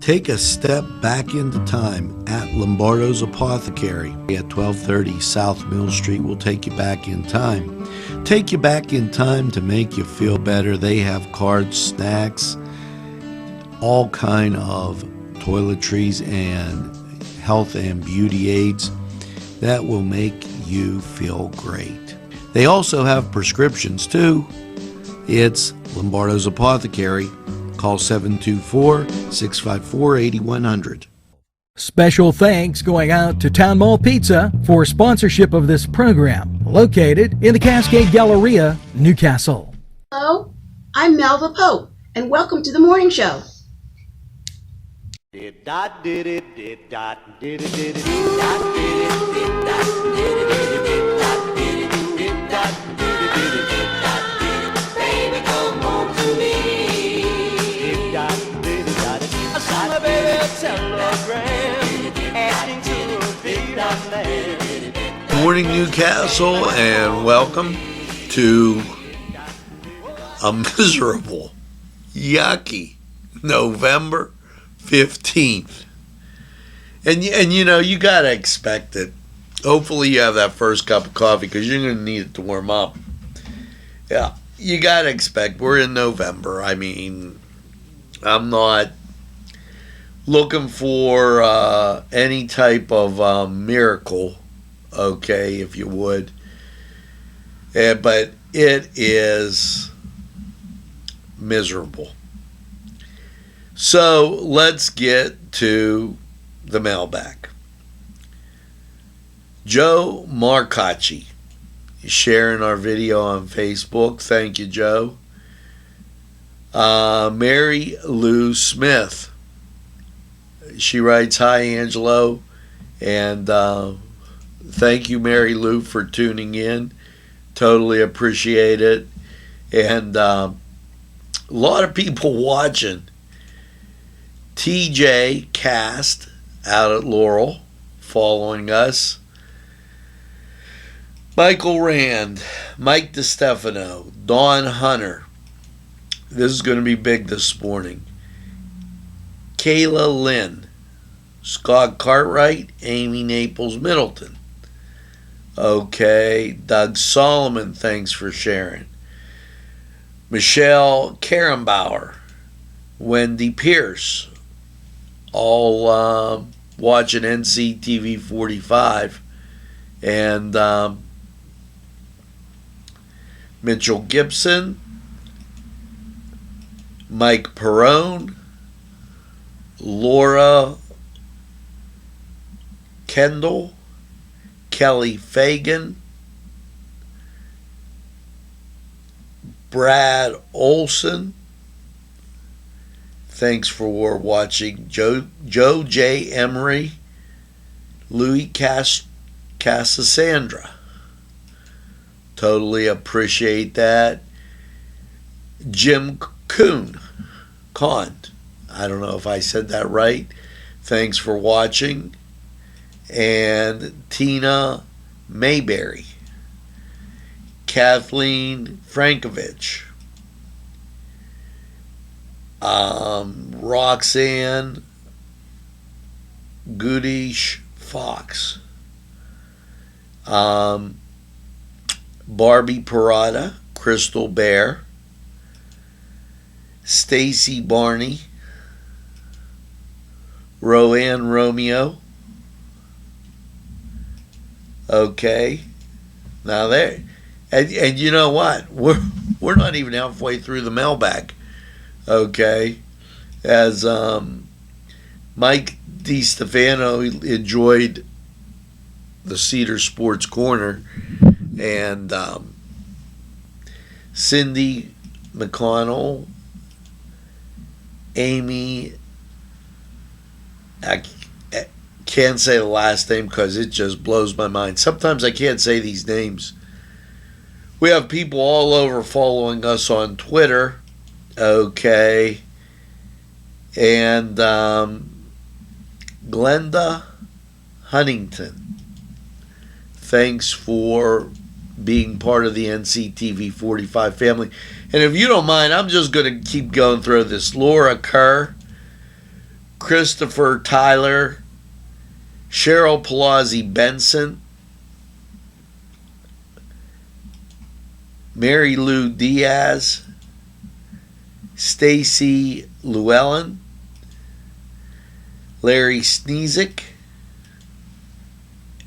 Take a step back into time at Lombardo's Apothecary at 1230 South Mill Street. Will take you back in time. Take you back in time to make you feel better. They have cards, snacks, all kind of toiletries and health and beauty aids that will make you feel great. They also have prescriptions too. It's Lombardo's Apothecary. Call 724-654-8100. Special thanks going out to Town Mall Pizza for sponsorship of this program, located in the Cascade Galleria, Newcastle. Hello, I'm Melva Pope, and welcome to the morning show. Morning, Newcastle, and welcome to a miserable, yucky November 15th. And you know, you got to expect it. Hopefully you have that first cup of coffee because you're going to need it to warm up. Yeah, you got to expect. We're in November. I mean, I'm not looking for any type of miracle, okay, if you would. But it is miserable. So let's get to the mailbag. Joe Marcacci is sharing our video on Facebook. Thank you, Joe. Mary Lou Smith. She writes, "Hi, Angelo, and thank you, Mary Lou, for tuning in. Totally appreciate it. And a lot of people watching. TJ Cast out at Laurel following us. Michael Rand, Mike DeStefano, Dawn Hunter. This is going to be big this morning. Kayla Lynn, Scott Cartwright, Amy Naples Middleton. Okay, Doug Solomon, thanks for sharing. Michelle Karenbauer, Wendy Pierce, all watching NCTV45, and Mitchell Gibson, Mike Perrone, Laura Kendall, Kelly Fagan, Brad Olson. Thanks for watching. Joe J. Emery, Louis Casasandra. Totally appreciate that. Jim Kuhn, Cond. I don't know if I said that right. Thanks for watching. And Tina Mayberry, Kathleen Frankovich, Roxanne Goodish Fox, Barbie Parada, Crystal Bear, Stacy Barney, Roanne Romeo. Okay, now there, and you know what? We're not even halfway through the mailbag. Okay, as Mike DiStefano enjoyed the Cedar Sports Corner, and Cindy McConnell, Amy, I can't say the last name because it just blows my mind. Sometimes I can't say these names. We have people all over following us on Twitter. Okay. And Glenda Huntington. Thanks for being part of the NCTV45 family. And if you don't mind, I'm just going to keep going through this. Laura Kerr, Christopher Tyler, Cheryl Palazzi Benson, Mary Lou Diaz, Stacy Llewellyn, Larry Sneezick,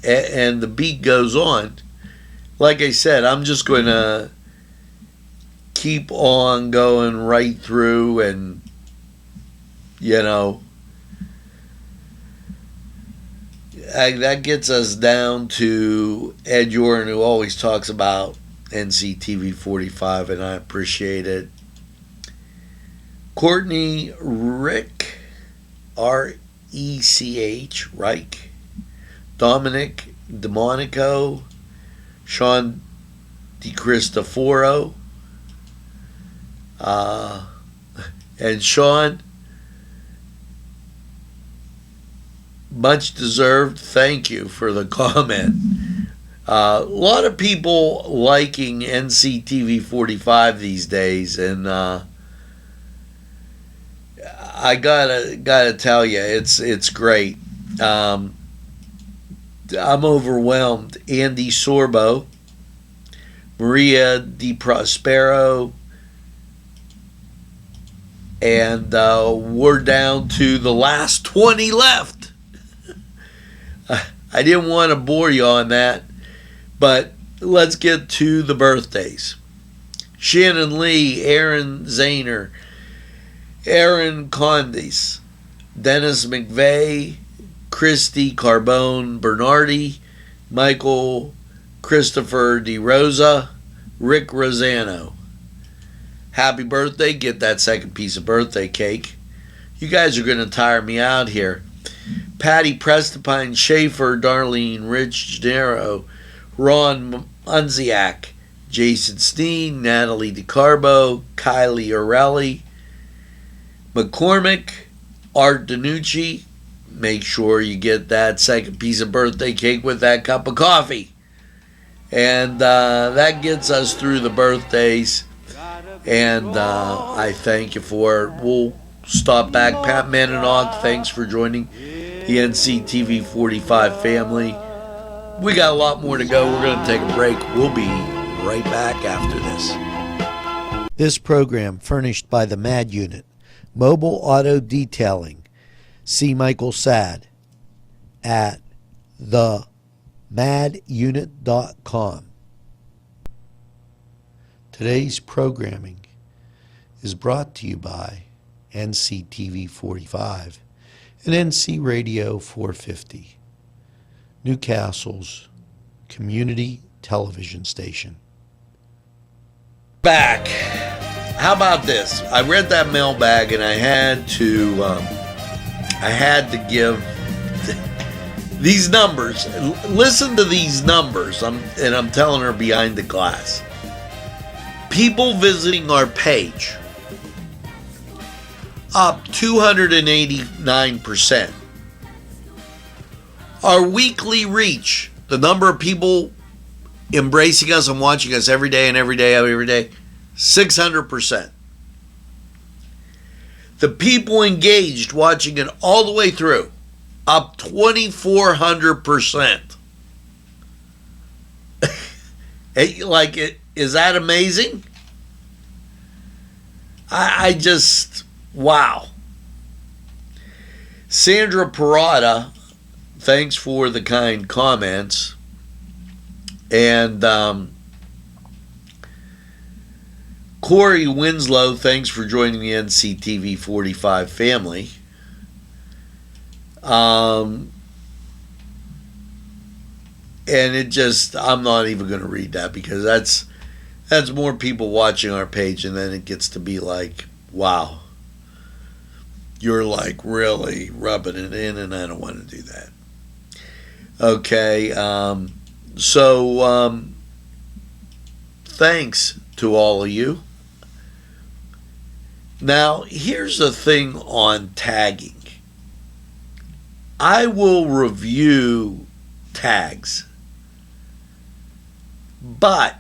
and the beat goes on. Like I said, I'm just going to keep on going right through, and that gets us down to Ed Jordan, who always talks about NCTV45, and I appreciate it. Courtney Rick, R-E-C-H, Reich, Dominic DeMonico, Sean DiCristoforo, and Sean, much deserved. Thank you for the comment. A lot of people liking NCTV45 these days, and I gotta tell you, it's great. I'm overwhelmed. Andy Sorbo, Maria Di Prospero, and we're down to the last 20 left. I didn't want to bore you on that, but let's get to the birthdays. Shannon Lee, Aaron Zahner, Aaron Condis, Dennis McVeigh, Christy Carbone Bernardi, Michael Christopher DeRosa, Rick Rosano. Happy birthday. Get that second piece of birthday cake. You guys are going to tire me out here. Patty Prestipine Schaefer, Darlene Rich Gennaro, Ron Unziak, Jason Steen, Natalie DeCarbo, Kylie Orelli, McCormick, Art Danucci. Make sure you get that second piece of birthday cake with that cup of coffee. And that gets us through the birthdays. And I thank you for it. We'll stop back. Pat Mananock, thanks for joining the NCTV45 family. We got a lot more to go. We're going to take a break. We'll be right back after this. This program furnished by the MAD Unit, Mobile Auto Detailing. See Michael Sad at themadyunit.com. Today's programming is brought to you by NCTV45 and NC Radio 450, Newcastle's community television station. Back. How about this? I read that mailbag and I had to give these numbers. Listen to these numbers. I'm telling her behind the glass. People visiting our page up 289%. Our weekly reach, the number of people embracing us and watching us every day, 600%. The people engaged watching it all the way through, up 2,400%. Like, is that amazing? I just, wow. Sandra Parada, thanks for the kind comments. And Corey Winslow, thanks for joining the NCTV45 family. And it just, I'm not even going to read that because that's more people watching our page, and then it gets to be like, wow, you're like really rubbing it in, and I don't want to do that. Okay, so thanks to all of you. Now, here's the thing on tagging. I will review tags, but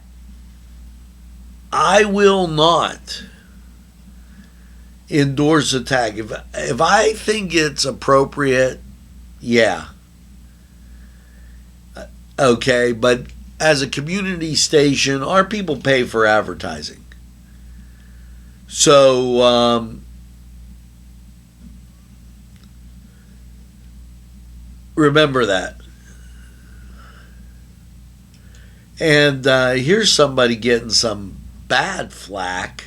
I will not endorse a tag. If I think it's appropriate, yeah. Okay, but as a community station, our people pay for advertising. So, remember that. And here's somebody getting some bad flack.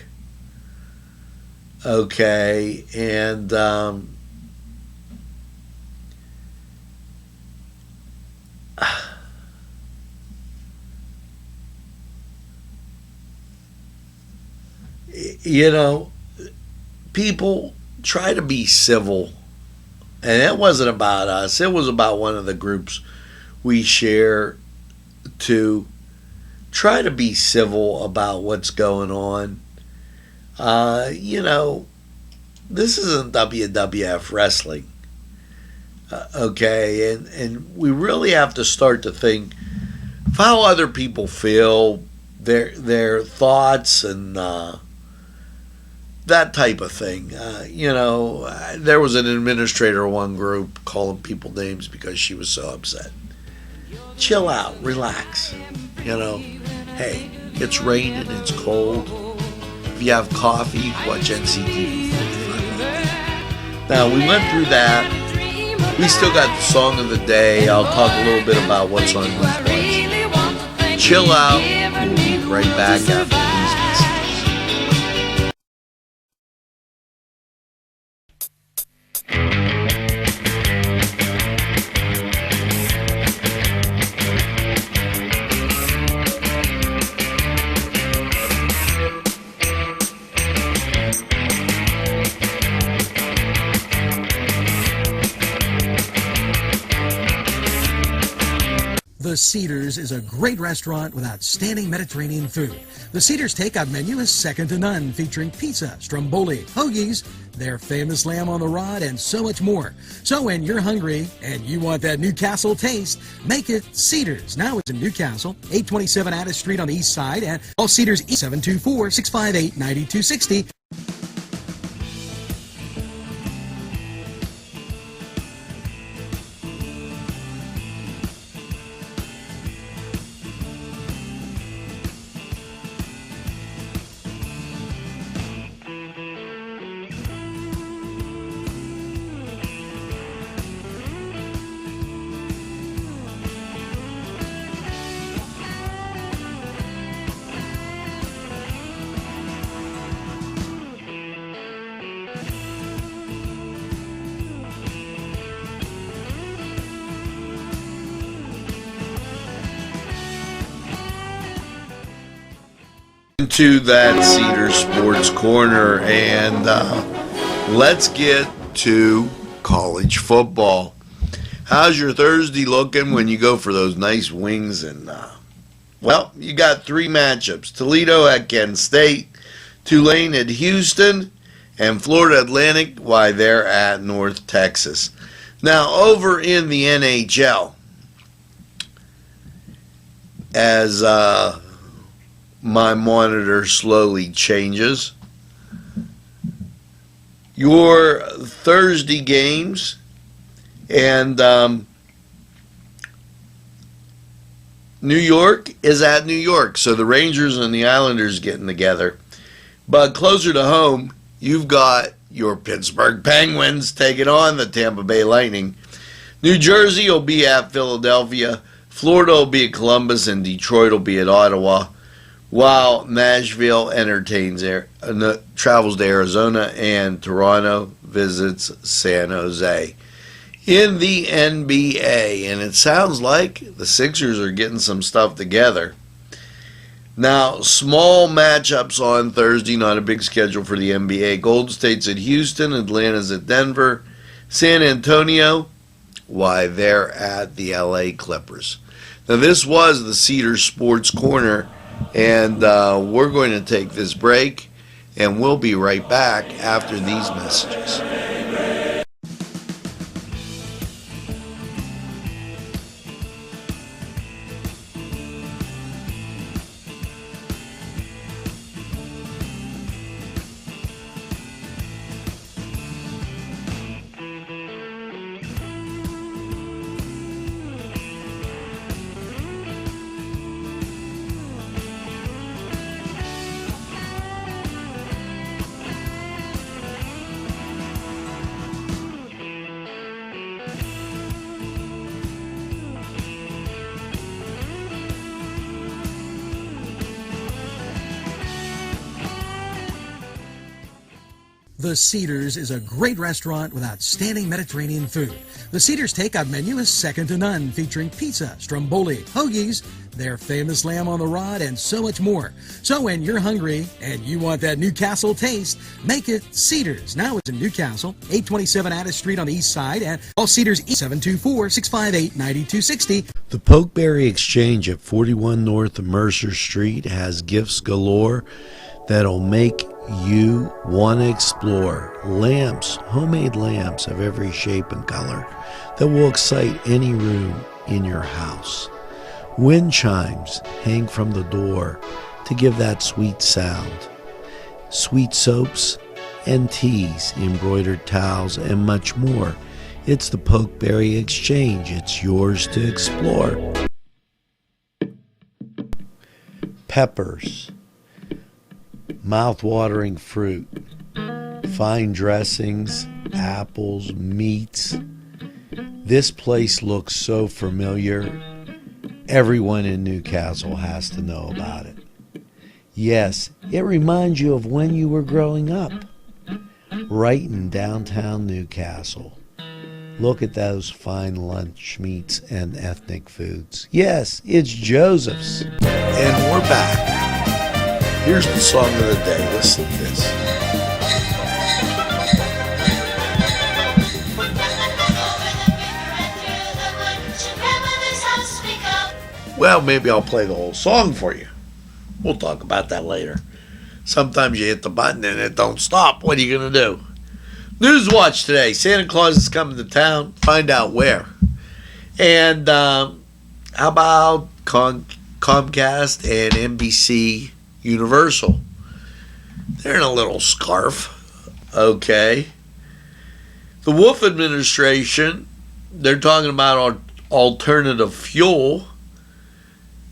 Okay, and you know, people try to be civil. And it wasn't about us. It was about one of the groups we share, to try to be civil about what's going on. You know, this isn't WWF wrestling. Okay, and we really have to start to think of how other people feel, their thoughts, and that type of thing. You know, there was an administrator of one group calling people names because she was so upset. Chill out, relax. You know, hey, it's raining, it's cold. If you have coffee, watch NCTV45. Now, we went through that. We still got the song of the day. I'll talk a little bit about what's on Who's Watching. Chill out. We'll be right back after these messages. The Cedars is a great restaurant with outstanding Mediterranean food. The Cedars takeout menu is second to none, featuring pizza, stromboli, hoagies, their famous lamb on the rod, and so much more. So when you're hungry and you want that Newcastle taste, make it Cedars. Now it's in Newcastle, 827 Addis Street on the east side, and all Cedars 724-658-9260. To that Cedar Sports Corner, and let's get to college football. How's your Thursday looking when you go for those nice wings? And well, you got three matchups: Toledo at Kent State, Tulane at Houston, and Florida Atlantic, why they're at North Texas. Now, over in the NHL, as my monitor slowly changes, your Thursday games, and New York is at New York, so the Rangers and the Islanders getting together. But closer to home, you've got your Pittsburgh Penguins taking on the Tampa Bay Lightning. New Jersey will be at Philadelphia, Florida will be at Columbus, and Detroit will be at Ottawa, while Nashville travels to Arizona, and Toronto visits San Jose. In the NBA, and it sounds like the Sixers are getting some stuff together. Now, small matchups on Thursday, not a big schedule for the NBA. Golden State's at Houston, Atlanta's at Denver, San Antonio, why they're at the LA Clippers. Now, this was the Cedar Sports Corner, and we're going to take this break, and we'll be right back after these messages. The Cedars is a great restaurant with outstanding Mediterranean food. The Cedars takeout menu is second to none, featuring pizza, stromboli, hoagies, their famous lamb on the rod, and so much more. So when you're hungry and you want that Newcastle taste, make it Cedars. Now it's in Newcastle, 827 Addis Street on the east side, and call Cedars 724-658-9260. The Pokeberry Exchange at 41 North Mercer Street has gifts galore that'll make you want to explore. Lamps, homemade lamps of every shape and color that will excite any room in your house. Wind chimes hang from the door to give that sweet sound. Sweet soaps and teas, embroidered towels, and much more. It's the Pokeberry Exchange. It's yours to explore. Peppers, mouth-watering fruit, fine dressings, apples, meats. This place looks so familiar. Everyone in Newcastle has to know about it. Yes, it reminds you of when you were growing up, right in downtown Newcastle. Look at those fine lunch meats and ethnic foods. Yes, it's Joseph's. And we're back. Here's the song of the day. Listen to this. Well, maybe I'll play the whole song for you. We'll talk about that later. Sometimes you hit the button and it don't stop. What are you going to do? News Watch today. Santa Claus is coming to town. Find out where. And how about Comcast and NBC Universal? They're in a little scarf. Okay. The Wolf administration, they're talking about alternative fuel.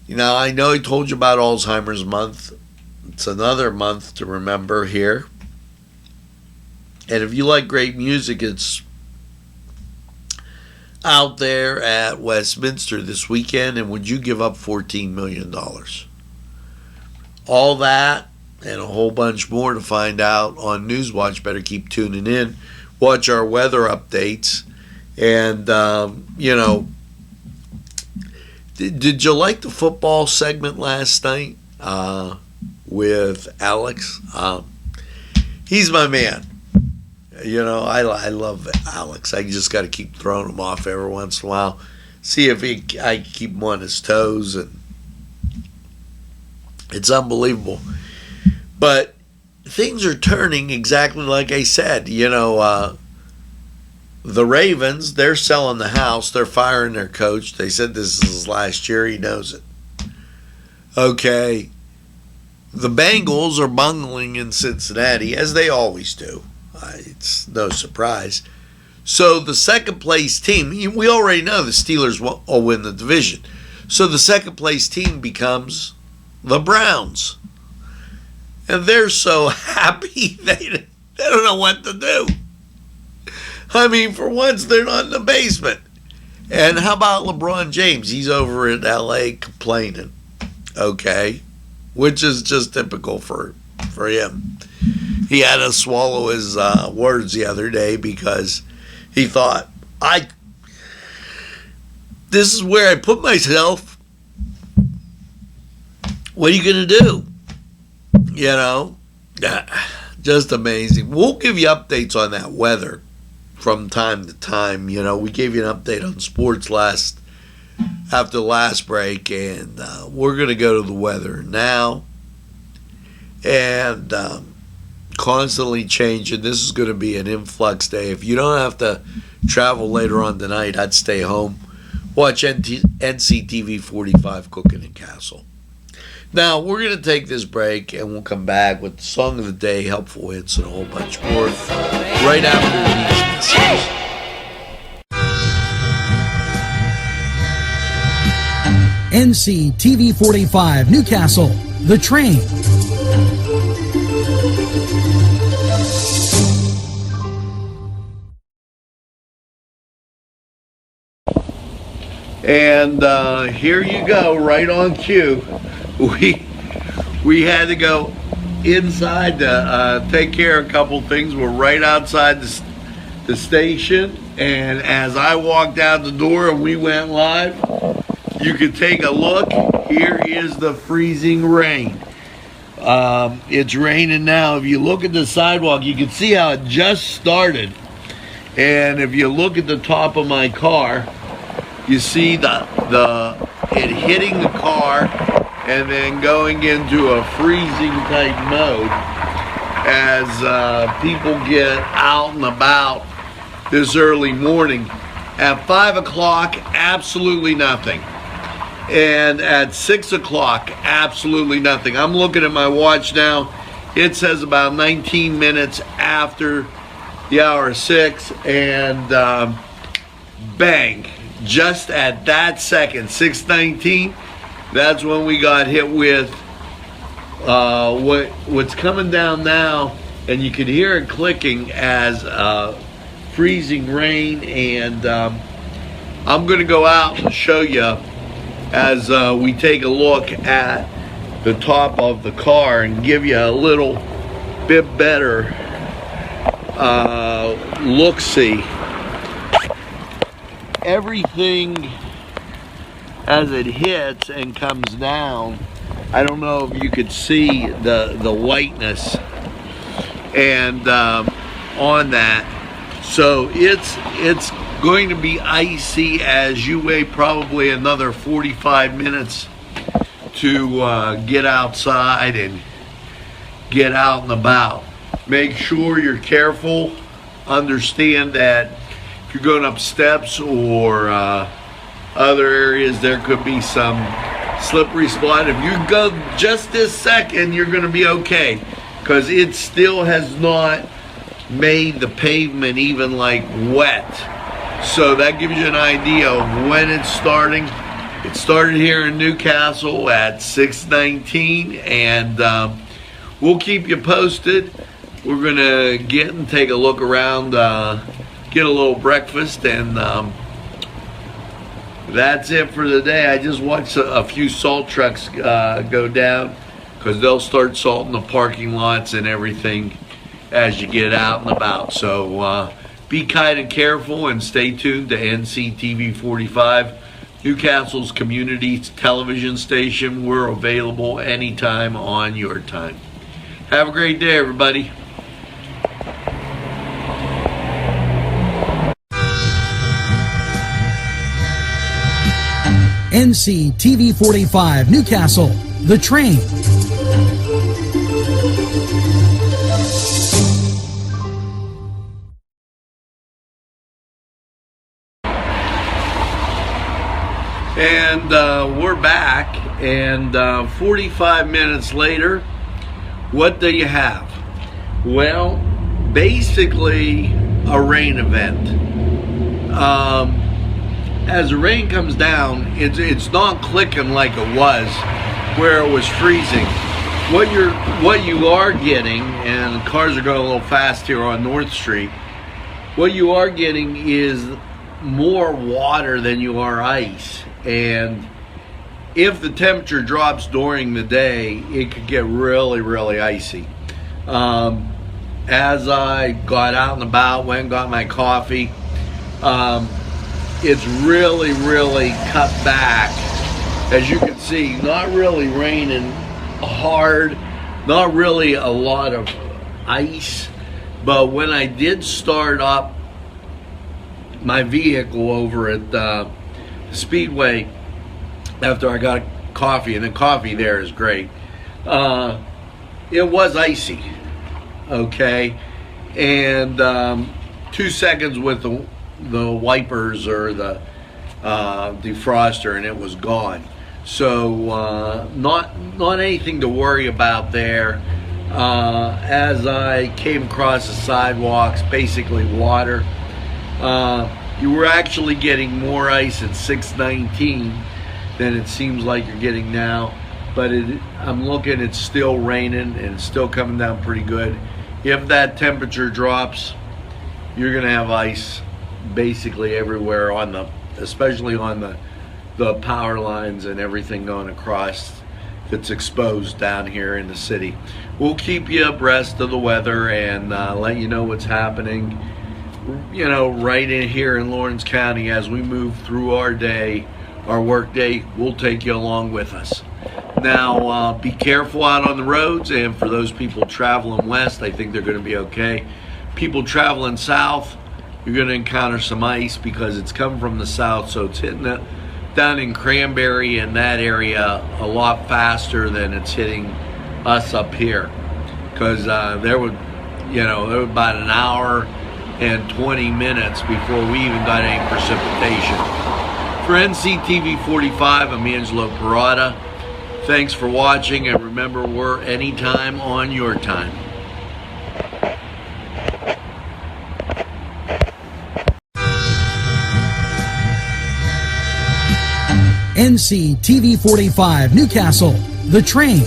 You know, I know I told you about Alzheimer's month. It's another month to remember here. And if you like great music, it's out there at Westminster this weekend. And would you give up $14 million? All that and a whole bunch more to find out on Newswatch. Better keep tuning in. Watch our weather updates. And, Did you like the football segment last night with Alex? He's my man. You know, I love Alex. I just got to keep throwing him off every once in a while. See if I can keep him on his toes. And it's unbelievable. But things are turning exactly like I said. You know, the Ravens, they're selling the house. They're firing their coach. They said this is his last year. He knows it. Okay. The Bengals are bungling in Cincinnati, as they always do. It's no surprise. So the second place team, we already know the Steelers will win the division. So the second place team becomes the Browns. And they're so happy they don't know what to do. I mean, for once, they're not in the basement. And how about LeBron James? He's over in L.A. complaining, okay, which is just typical for him. He had to swallow his words the other day because he thought, this is where I put myself. What are you going to do? You know, just amazing. We'll give you updates on that weather from time to time. You know, we gave you an update on sports after the last break, and we're going to go to the weather now. And constantly changing. This is going to be an influx day. If you don't have to travel later on tonight, I'd stay home. Watch NCTV45 Cooking and Castle. Now, we're going to take this break, and we'll come back with the song of the day, helpful hints, and a whole bunch more right after these messages. NCTV45 Newcastle, The Train. And here you go, right on cue. We had to go inside to take care of a couple things. We're right outside the station, and as I walked out the door and we went live, you could take a look. Here is the freezing rain. It's raining now. If you look at the sidewalk, you can see how it just started. And if you look at the top of my car, you see it hitting the car and then going into a freezing type mode as people get out and about this early morning. At 5 o'clock, absolutely nothing. And at 6 o'clock, absolutely nothing. I'm looking at my watch now. It says about 19 minutes after the hour 6, and bang, just at that second, 6:19, that's when we got hit with what's coming down now, and you could hear it clicking as freezing rain. And I'm going to go out and show you as we take a look at the top of the car and give you a little bit better look-see. Everything as it hits and comes down, I don't know if you could see the whiteness and on that. So it's going to be icy as you wait probably another 45 minutes to get outside and get out and about. Make sure you're careful. Understand that if you're going up steps or other areas, there could be some slippery spot. If you go just this second, you're going to be okay, because it still has not made the pavement even like wet. So that gives you an idea of when it's starting. It started here in Newcastle at 6:19, and we'll keep you posted. We're gonna get and take a look around, get a little breakfast, and that's it for the day. I just watched a few salt trucks go down, because they'll start salting the parking lots and everything as you get out and about. So be kind and careful, and stay tuned to NCTV45, Newcastle's community television station. We're available anytime on your time. Have a great day, everybody. NCTV45 Newcastle, The Train. And we're back, and 45 minutes later, what do you have? Well, basically a rain event. As the rain comes down, it's not clicking like it was where it was freezing. What you are getting, and cars are going a little fast here on North Street, what you are getting is more water than you are ice. And if the temperature drops during the day, it could get really, really icy. As I got out and about, went and got my coffee, it's really, really cut back. As you can see, not really raining hard, not really a lot of ice. But when I did start up my vehicle over at the Speedway after I got coffee, and the coffee there is great, it was icy, okay? And 2 seconds with the wipers or the defroster, and it was gone. So not anything to worry about there. As I came across the sidewalks, basically water. You were actually getting more ice at 6:19 than it seems like you're getting now. But I'm looking, it's still raining, and it's still coming down pretty good. If that temperature drops, you're gonna have ice basically everywhere especially on the power lines and everything going across that's exposed down here in the city. We'll keep you abreast of the weather and let you know what's happening, you know, right in here in Lawrence County as we move through our day, our work day. We'll take you along with us. Now, be careful out on the roads, and for those people traveling west, I think they're going to be okay. People traveling south, you're going to encounter some ice because it's coming from the south, so it's hitting it down in Cranberry and that area a lot faster than it's hitting us up here, because there was about an hour and 20 minutes before we even got any precipitation. For NCTV45, I'm Angelo Parada. Thanks for watching, and remember, we're anytime on your time. NCTV45 Newcastle, The Train.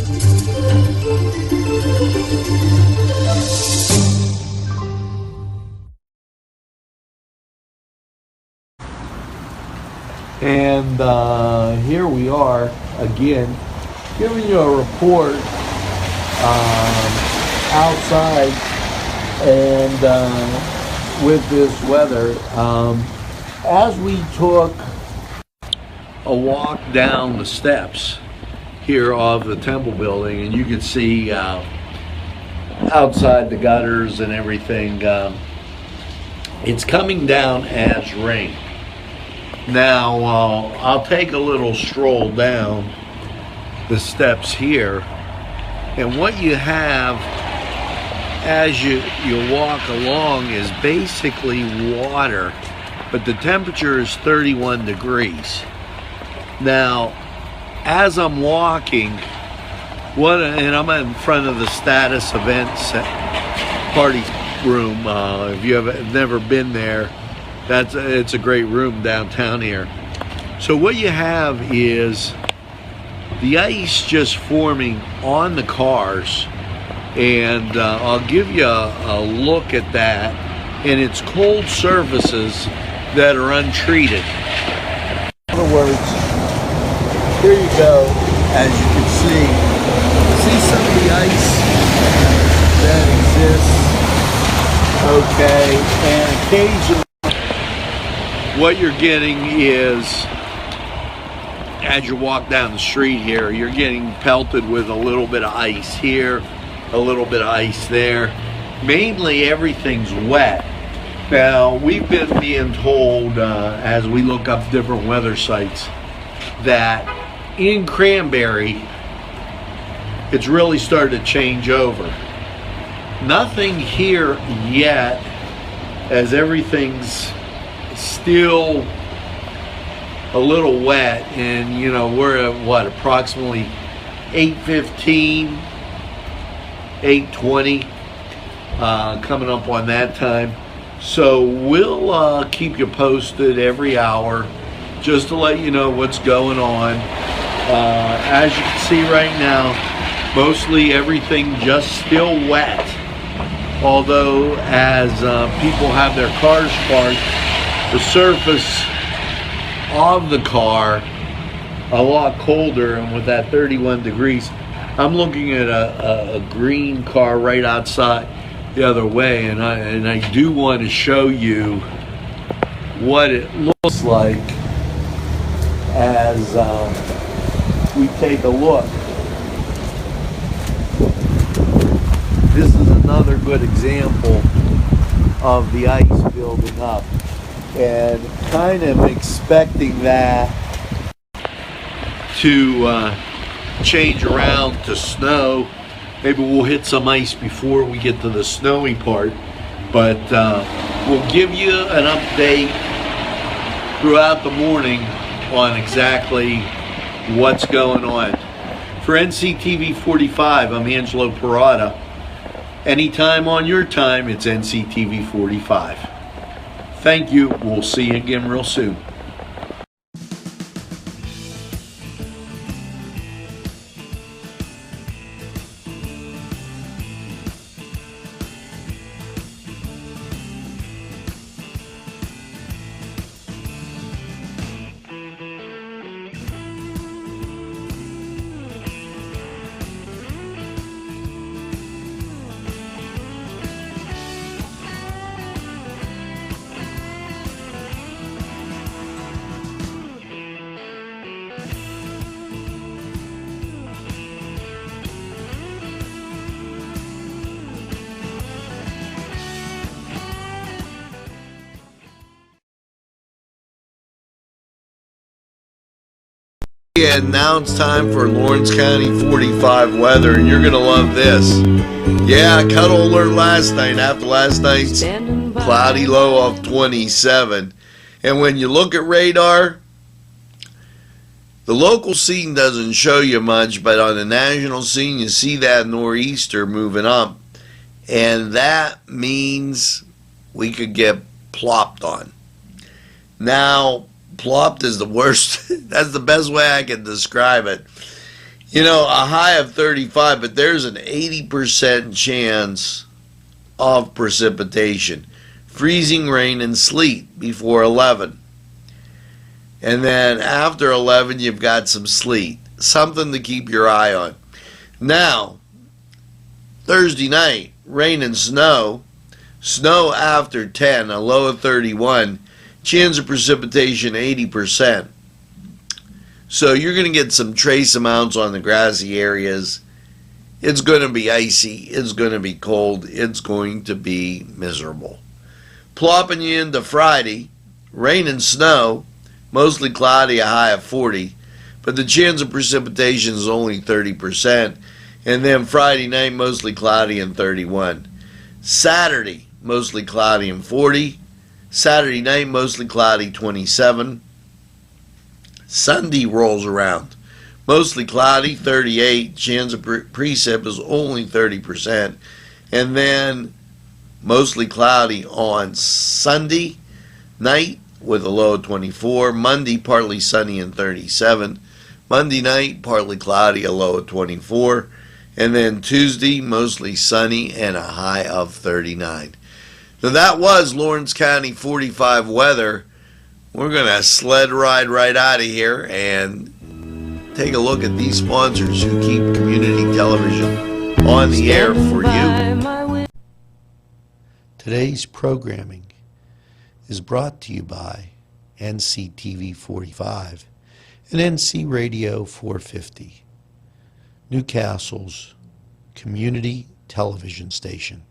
And here we are again, giving you a report outside and with this weather. As we took a walk down the steps here of the Temple building, and you can see outside the gutters and everything, it's coming down as rain. Now I'll take a little stroll down the steps here, and what you have as you walk along is basically water, but the temperature is 31 degrees. Now, as I'm walking, and I'm in front of the status events party room. If you have never been there, it's a great room downtown here. So what you have is the ice just forming on the cars, and I'll give you a look at that. And it's cold surfaces that are untreated. In other words, here you go, as you can see some of the ice that exists, okay, and occasionally what you're getting is, as you walk down the street here, you're getting pelted with a little bit of ice here, a little bit of ice there. Mainly everything's wet. Now, we've been being told, as we look up different weather sites, that in Cranberry, it's really started to change over. Nothing here yet, as everything's still a little wet, and we're at what, approximately 8:15, 8:20, coming up on that time. So we'll keep you posted every hour just to let you know what's going on. As you can see right now, mostly everything just still wet. Although as people have their cars parked, the surface of the car a lot colder, and with that 31 degrees, I'm looking at a green car right outside the other way, and I do want to show you what it looks like as we take a look. This is another good example of the ice building up, and kind of expecting that to change around to snow. Maybe we'll hit some ice before we get to the snowy part, but we'll give you an update throughout the morning on exactly what's going on. For NCTV45, I'm Angelo Parada. Anytime on your time, it's NCTV45. Thank you. We'll see you again real soon. And now it's time for Lawrence County 45 weather, and you're going to love this. Yeah, cuddle alert last night after last night's cloudy low of 27. And when you look at radar, the local scene doesn't show you much, but on the national scene, you see that nor'easter moving up. And that means we could get plopped on. Now, plopped is the worst. That's the best way I can describe it. You know, a high of 35, but there's an 80% chance of precipitation. Freezing rain and sleet before 11. And then after 11, you've got some sleet. Something to keep your eye on. Now, Thursday night, rain and snow. Snow after 10, a low of 31. Chance of precipitation 80%. So you're going to get some trace amounts on the grassy areas. It's going to be icy. It's going to be cold. It's going to be miserable. Plopping you into Friday, rain and snow, mostly cloudy, a high of 40. But the chance of precipitation is only 30%. And then Friday night, mostly cloudy and 31. Saturday, mostly cloudy and 40. Saturday night, mostly cloudy, 27. Sunday rolls around. Mostly cloudy, 38. Chance of precip is only 30%. And then mostly cloudy on Sunday night with a low of 24. Monday, partly sunny and 37. Monday night, partly cloudy, a low of 24. And then Tuesday, mostly sunny and a high of 39. So that was Lawrence County 45 weather. We're going to sled ride right out of here and take a look at these sponsors who keep community television on the air for you. Today's programming is brought to you by NCTV45 and NC Radio 450, Newcastle's community television station.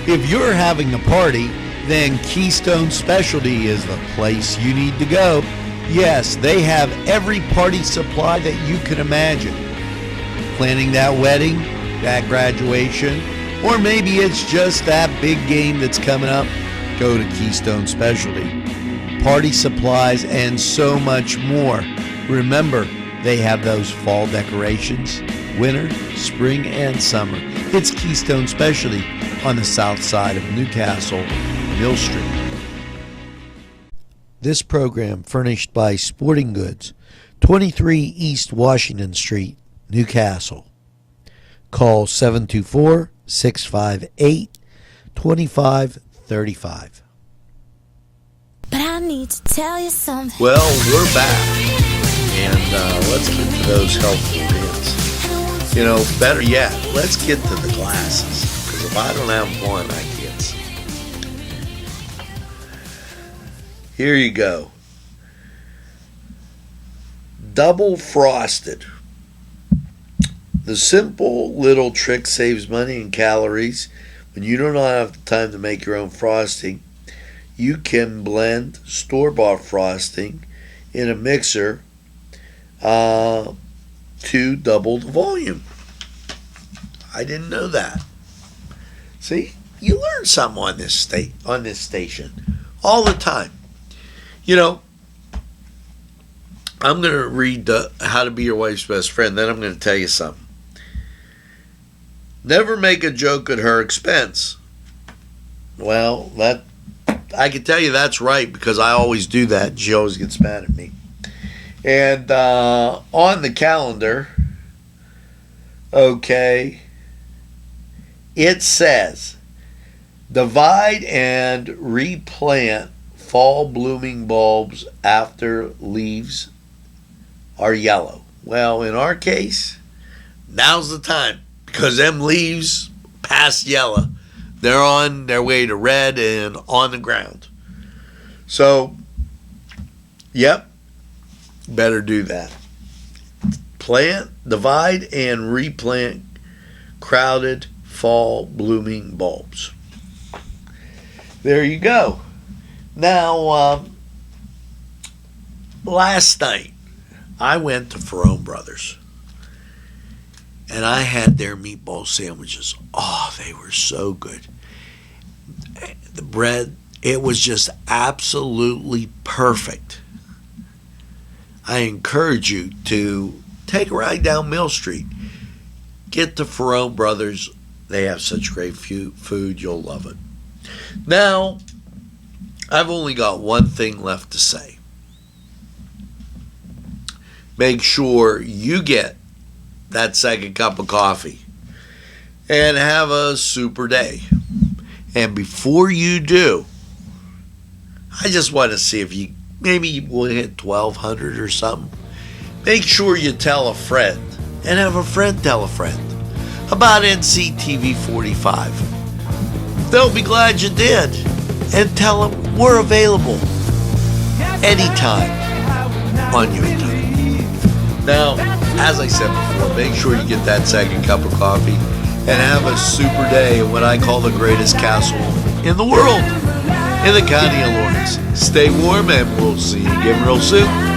If you're having a party, then Keystone Specialty is the place you need to go. Yes, they have every party supply that you can imagine. Planning that wedding, that graduation, or maybe it's just that big game that's coming up, go to Keystone Specialty. Party supplies and so much more. Remember, they have those fall decorations, winter, spring, and summer. It's Keystone Specialty on the south side of Newcastle, Mill Street. This program furnished by Sporting Goods, 23 East Washington Street, Newcastle. Call 724-658-2535. But I need to tell you something. Well, we're back, and let's get to those helpful hints. You know, better yet, let's get to the glasses, because if I don't have one, I can't see. Here you go. Double frosted. The simple little trick saves money and calories. When you don't have the time to make your own frosting, you can blend store-bought frosting in a mixer to double the volume. I didn't know that. See, you learn something on this station all the time. You know, I'm going to read How to Be Your Wife's Best Friend, then I'm going to tell you something. Never make a joke at her expense. Well, that I can tell you that's right, because I always do that, and she always gets mad at me. And on the calendar, okay, it says, divide and replant fall blooming bulbs after leaves are yellow. Well, in our case, now's the time, because them leaves past yellow. They're on their way to red and on the ground. So, yep, better do that. Plant, divide, and replant crowded fall blooming bulbs. There you go. Now, Last night, I went to Ferrone Brothers, and I had their meatball sandwiches. Oh, they were so good. The bread, it was just absolutely perfect. I encourage you to take a ride down Mill Street. Get to Ferrone Brothers. They have such great food. You'll love it. Now, I've only got one thing left to say. Make sure you get that second cup of coffee and have a super day. And before you do, I just want to see if you maybe will hit 1,200 or something. Make sure you tell a friend and have a friend tell a friend about NCTV45. They'll be glad you did. And tell them we're available anytime on your time. Now, as I said before, make sure you get that second cup of coffee and have a super day in what I call the greatest castle in the world, in the county of Lawrence. Stay warm, and we'll see you again real soon.